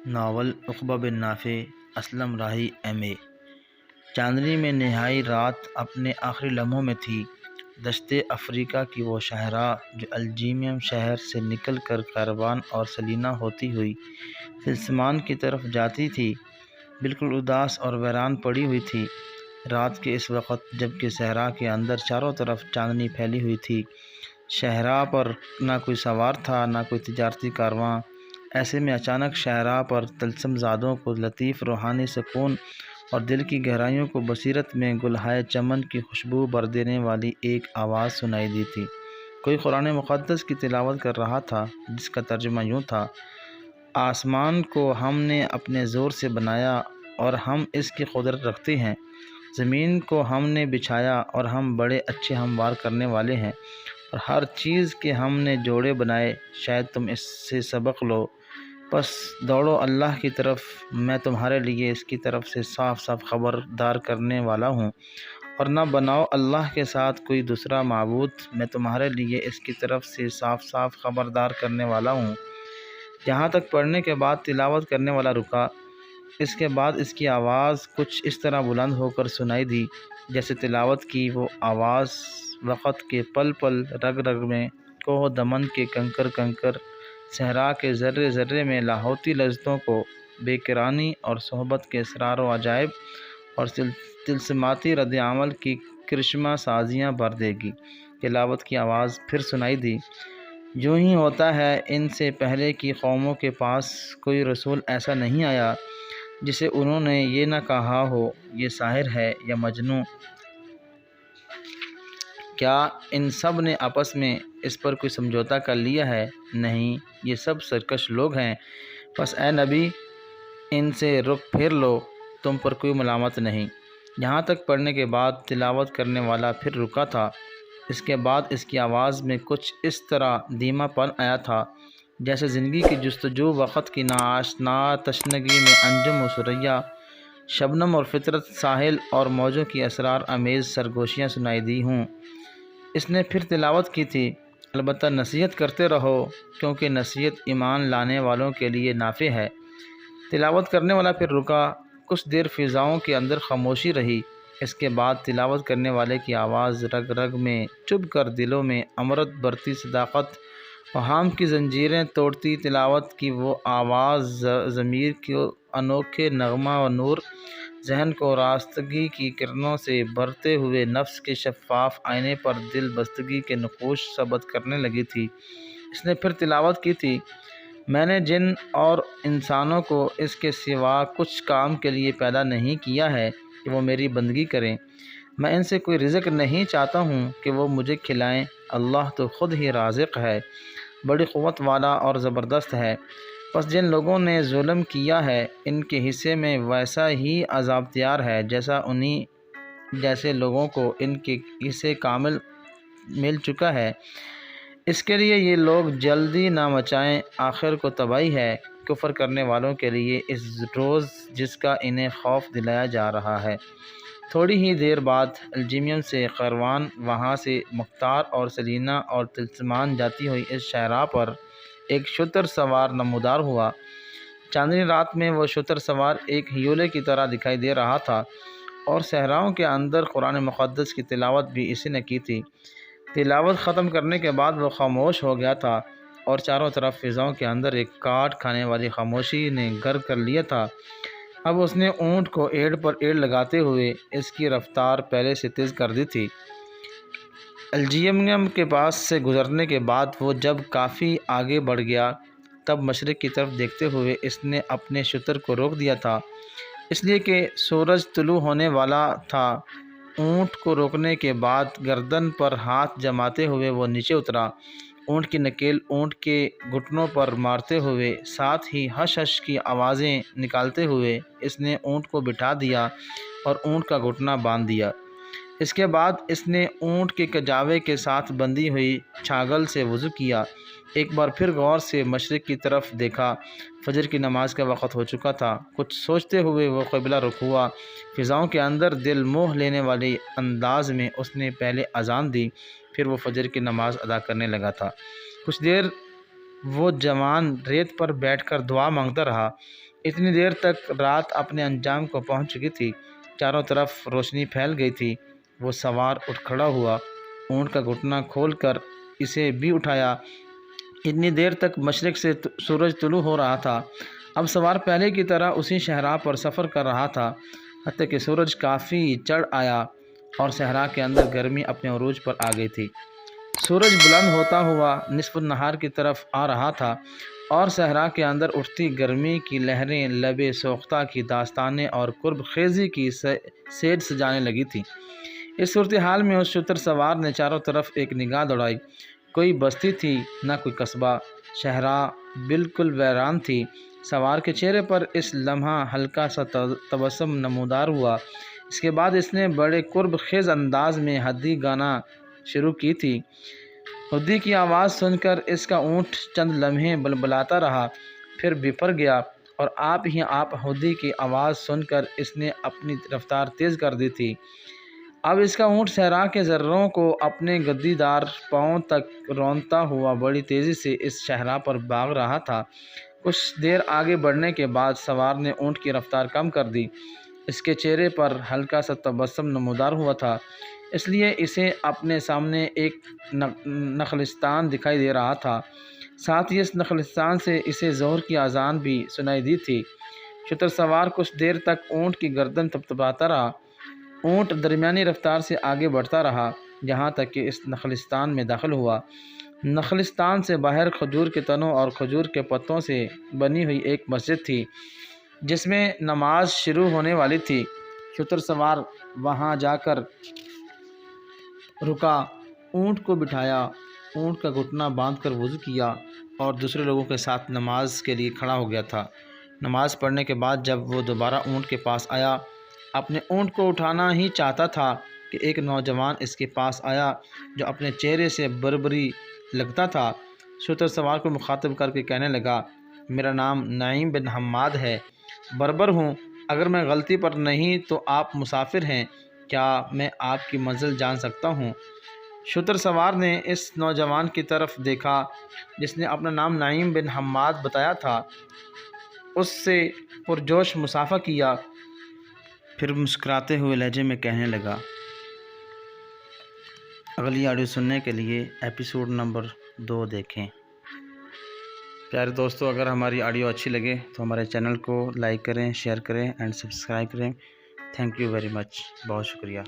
Novel عقبہ بن نافع اسلم راہی M اے۔ چاندنی میں نہائی رات اپنے آخری لمحوں میں تھی۔ دشت افریقہ کی وہ شاہراہ جو الجیریم شہر سے نکل کر کیروان اور سلینا ہوتی ہوئی تلسمان کی طرف جاتی تھی، بالکل اداس اور ویران پڑی ہوئی تھی۔ رات کے اس وقت جب کہ صحرا کے اندر چاروں طرف چاندنی پھیلی ہوئی تھی، شاہراہ پر نہ کوئی سوار تھا نہ کوئی تجارتی کارواں۔ ایسے میں اچانک شاہراہ پر طلسم زادوں کو لطیف روحانی سکون اور دل کی گہرائیوں کو بصیرت میں گلہائے چمن کی خوشبو بھر دینے والی ایک آواز سنائی دی تھی۔ کوئی قرآن مقدس کی تلاوت کر رہا تھا، جس کا ترجمہ یوں تھا: آسمان کو ہم نے اپنے زور سے بنایا اور ہم اس کی قدرت رکھتے ہیں، زمین کو ہم نے بچھایا اور ہم بڑے اچھے ہموار کرنے والے ہیں، اور ہر چیز کے ہم نے جوڑے بنائے، شاید تم اس سے سبق لو۔ پس دوڑو اللہ کی طرف، میں تمہارے لیے اس کی طرف سے صاف صاف خبردار کرنے والا ہوں، اور نہ بناؤ اللہ کے ساتھ کوئی دوسرا معبود، میں تمہارے لیے اس کی طرف سے صاف صاف خبردار کرنے والا ہوں۔ یہاں تک پڑھنے کے بعد تلاوت کرنے والا رکا۔ اس کے بعد اس کی آواز کچھ اس طرح بلند ہو کر سنائی دی جیسے تلاوت کی وہ آواز وقت کے پل پل، رگ رگ میں، کوہ دمن کے کنکر کنکر، صحرا کے ذرے ذرے میں لاہوتی لذتوں کو بے کرانی اور صحبت کے اسرار و عجائب اور تلسماتی رد عمل کی کرشمہ سازیاں بھر دے گی۔ تلاوت کی آواز پھر سنائی دی: یوں ہی ہوتا ہے، ان سے پہلے کی قوموں کے پاس کوئی رسول ایسا نہیں آیا جسے انہوں نے یہ نہ کہا ہو یہ ساحر ہے یا مجنوں۔ کیا ان سب نے آپس میں اس پر کوئی سمجھوتا کر لیا ہے؟ نہیں، یہ سب سرکش لوگ ہیں۔ پس اے نبی، ان سے رخ پھیر لو، تم پر کوئی ملامت نہیں۔ یہاں تک پڑھنے کے بعد تلاوت کرنے والا پھر رکا تھا۔ اس کے بعد اس کی آواز میں کچھ اس طرح دھیما پن آیا تھا جیسے زندگی کی جستجو وقت کی ناآشنا تشنگی میں انجم و ثریا، شبنم اور فطرت، ساحل اور موجوں کی اسرار امیز سرگوشیاں سنائی دی ہوں۔ اس نے پھر تلاوت کی تھی: البتہ نصیحت کرتے رہو، کیونکہ نصیحت ایمان لانے والوں کے لیے نافع ہے۔ تلاوت کرنے والا پھر رکا۔ کچھ دیر فضاؤں کے اندر خاموشی رہی۔ اس کے بعد تلاوت کرنے والے کی آواز رگ رگ میں چبھ کر دلوں میں امرت برتی صداقت، اوہام کی زنجیریں توڑتی تلاوت کی وہ آواز ضمیر کو انوکھے نغمہ و نور، ذہن کو راستگی کی کرنوں سے بھرتے ہوئے نفس کے شفاف آئینے پر دل بستگی کے نقوش ثبت کرنے لگی تھی۔ اس نے پھر تلاوت کی تھی: میں نے جن اور انسانوں کو اس کے سوا کچھ کام کے لیے پیدا نہیں کیا ہے کہ وہ میری بندگی کریں۔ میں ان سے کوئی رزق نہیں چاہتا ہوں کہ وہ مجھے کھلائیں، اللہ تو خود ہی رازق ہے، بڑی قوت والا اور زبردست ہے۔ پس جن لوگوں نے ظلم کیا ہے، ان کے حصے میں ویسا ہی عذاب تیار ہے جیسا انہی جیسے لوگوں کو ان کے حصے کامل مل چکا ہے۔ اس کے لیے یہ لوگ جلدی نہ مچائیں، آخر کو تباہی ہے کفر کرنے والوں کے لیے اس روز جس کا انہیں خوف دلایا جا رہا ہے۔ تھوڑی ہی دیر بعد الجیریم سے کیروان، وہاں سے مختار اور سلینا اور تلسمان جاتی ہوئی اس شاہراہ پر ایک شتر سوار نمودار ہوا۔ چاندنی رات میں وہ شتر سوار ایک ہیولے کی طرح دکھائی دے رہا تھا، اور صحراؤں کے اندر قرآن مقدس کی تلاوت بھی اسی نے کی تھی۔ تلاوت ختم کرنے کے بعد وہ خاموش ہو گیا تھا، اور چاروں طرف فضاؤں کے اندر ایک کاٹ کھانے والی خاموشی نے گھر کر لیا تھا۔ اب اس نے اونٹ کو ایڑ پر ایڑ لگاتے ہوئے اس کی رفتار پہلے سے تیز کر دی تھی۔ الجیریم کے پاس سے گزرنے کے بعد وہ جب کافی آگے بڑھ گیا، تب مشرق کی طرف دیکھتے ہوئے اس نے اپنے شتر کو روک دیا تھا، اس لیے کہ سورج طلوع ہونے والا تھا۔ اونٹ کو روکنے کے بعد گردن پر ہاتھ جماتے ہوئے وہ نیچے اترا۔ اونٹ کی نکیل اونٹ کے گھٹنوں پر مارتے ہوئے، ساتھ ہی ہش ہش کی آوازیں نکالتے ہوئے اس نے اونٹ کو بٹھا دیا اور اونٹ کا گھٹنا باندھ دیا۔ اس کے بعد اس نے اونٹ کے کجاوے کے ساتھ بندھی ہوئی چھاگل سے وضو کیا۔ ایک بار پھر غور سے مشرق کی طرف دیکھا۔ فجر کی نماز کا وقت ہو چکا تھا۔ کچھ سوچتے ہوئے وہ قبلہ رخ ہوا۔ فضاؤں کے اندر دل موہ لینے والے انداز میں اس نے پہلے اذان دی، پھر وہ فجر کی نماز ادا کرنے لگا تھا۔ کچھ دیر وہ جوان ریت پر بیٹھ کر دعا مانگتا رہا۔ اتنی دیر تک رات اپنے انجام کو پہنچ چکی تھی، چاروں طرف روشنی پھیل گئی تھی۔ وہ سوار اٹھ کھڑا ہوا، اونٹ کا گھٹنا کھول کر اسے بھی اٹھایا۔ اتنی دیر تک مشرق سے سورج طلوع ہو رہا تھا۔ اب سوار پہلے کی طرح اسی صحرا پر سفر کر رہا تھا، حتیٰ کہ سورج کافی چڑھ آیا اور صحرا کے اندر گرمی اپنے عروج پر آ گئی تھی۔ سورج بلند ہوتا ہوا نصف النہار کی طرف آ رہا تھا اور صحرا کے اندر اٹھتی گرمی کی لہریں لب سوختہ کی داستانیں اور قرب خیزی کی سیج سجانے لگی تھی۔ اس صورتحال میں اس شتر سوار نے چاروں طرف ایک نگاہ دوڑائی۔ کوئی بستی تھی، نہ کوئی قصبہ، صحرا بالکل ویران تھی۔ سوار کے چہرے پر اس لمحہ ہلکا سا تبسم نمودار ہوا۔ اس کے بعد اس نے بڑے قرب خیز انداز میں ہدی گانا شروع کی تھی۔ ہدی کی آواز سن کر اس کا اونٹ چند لمحے بلبلاتا رہا، پھر بپر گیا اور آپ ہی آپ ہدی کی آواز سن کر اس نے اپنی رفتار تیز کر دی تھی۔ اب اس کا اونٹ صحرا کے ذروں کو اپنے گدی دار پاؤں تک رونتا ہوا بڑی تیزی سے اس صحرا پر بھاگ رہا تھا۔ کچھ دیر آگے بڑھنے کے بعد سوار نے اونٹ کی رفتار کم کر دی۔ اس کے چہرے پر ہلکا سا تبسم نمودار ہوا تھا، اس لیے اسے اپنے سامنے ایک نخلستان دکھائی دے رہا تھا۔ ساتھ ہی اس نخلستان سے اسے ظہر کی اذان بھی سنائی دی تھی۔ شتر سوار کچھ دیر تک اونٹ کی گردن تھپتھپاتا رہا۔ اونٹ درمیانی رفتار سے آگے بڑھتا رہا، جہاں تک کہ اس نخلستان میں داخل ہوا۔ نخلستان سے باہر کھجور کے تنوں اور کھجور کے پتوں سے بنی ہوئی ایک مسجد تھی، جس میں نماز شروع ہونے والی تھی۔ شتر سوار وہاں جا کر رکا، اونٹ کو بٹھایا، اونٹ کا گھٹنا باندھ کر وضو کیا اور دوسرے لوگوں کے ساتھ نماز کے لیے کھڑا ہو گیا تھا۔ نماز پڑھنے کے بعد جب وہ دوبارہ اونٹ کے پاس آیا، اپنے اونٹ کو اٹھانا ہی چاہتا تھا کہ ایک نوجوان اس کے پاس آیا جو اپنے چہرے سے بربری لگتا تھا۔ شتر سوار کو مخاطب کر کے کہنے لگا، میرا نام نعیم بن حماد ہے، بربر ہوں۔ اگر میں غلطی پر نہیں تو آپ مسافر ہیں، کیا میں آپ کی منزل جان سکتا ہوں؟ شتر سوار نے اس نوجوان کی طرف دیکھا جس نے اپنا نام نعیم بن حماد بتایا تھا، اس سے پرجوش مصافحہ کیا، پھر مسکراتے ہوئے لہجے میں کہنے لگا۔ اگلی آڈیو سننے کے لیے ایپیسوڈ نمبر 2 دیکھیں۔ پیارے دوستو، اگر ہماری آڈیو اچھی لگے تو ہمارے چینل کو لائک کریں، شیئر کریں اینڈ سبسکرائب کریں۔ تھینک یو ویری مچ، بہت شکریہ۔